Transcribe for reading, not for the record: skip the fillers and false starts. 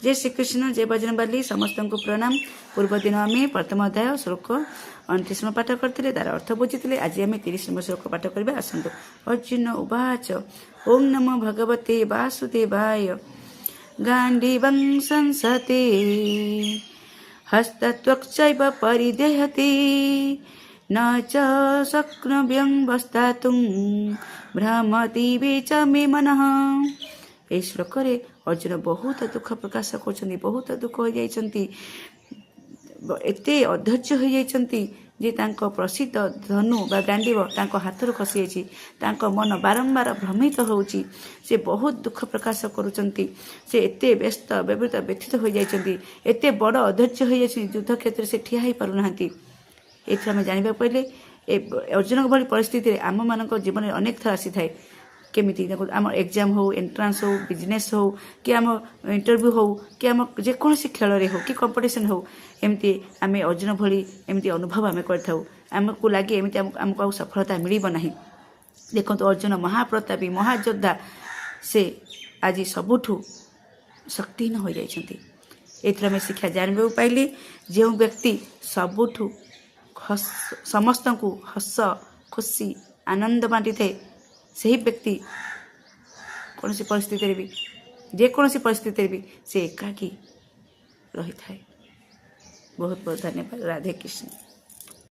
जय श्रीकृष्ण, जय बजरंगबली, समस्त को प्रणाम। पूर्व दिन आम प्रथम अध्याय श्लोक 29 पाठ करते तार अर्थ बुझी। आज आम 30 श्लोक पाठ करवा। आसतु। अर्जुन उवाच ओं नमो भगवते वासुदेवाय गांडीवं संसते हस्तत्वक्चैव परिदेहते न च शक्नव्यं वस्तातुं भ्रमति च मे मनः। ए श्लोक रे अर्जुन बहुत दुख प्रकाश कर, बहुत दुख हो जाइछन्ति, एते अधैर्य हो जाइछन्ति जे तांको प्रसिद्ध धनु बा गांडीव तांको हाथरू खसी जाइछि। तांको मन बारंबार भ्रमित होउछि। से बहुत दुख प्रकाश करुचन्ति। से एते व्यस्त व्यवृत व्यथित हो जाइछन्ति, एते बड़ अधैर्य हो जाइछि, युद्ध क्षेत्र से ठिया ही पारुनाहांति। एथि आमे जानिबा पहिले अर्जुन भली परिस्थिति आम मान जीवन में अनेक थर आसी थाए। केमिति आम एग्जाम हो, एंट्रांस हो, बिजनेस हो, कि आम इंटरव्यू हो, कि आम जेकोसी खेल हो कि कंपटीशन हो, एमती आम अर्जुन भली एमती अनुभव आम करमको लगे एमती आमको सफलता मिल ना। देखो अर्जुन महाप्रतापी महायोद्धा, से आज सबुठू शक्तिहीन हो जाइछन्ति। एथि आम शिक्षा जानबा पाइले जो व्यक्ति सबुठू समस्त को हस खुशी आनंद बांटी थाए, सही व्यक्ति कौन सी परिस्थिति भी, जेकोसी परिस्थिति भी से एकाकी रही थाए। बहुत बहुत धन्यवाद। राधे कृष्ण।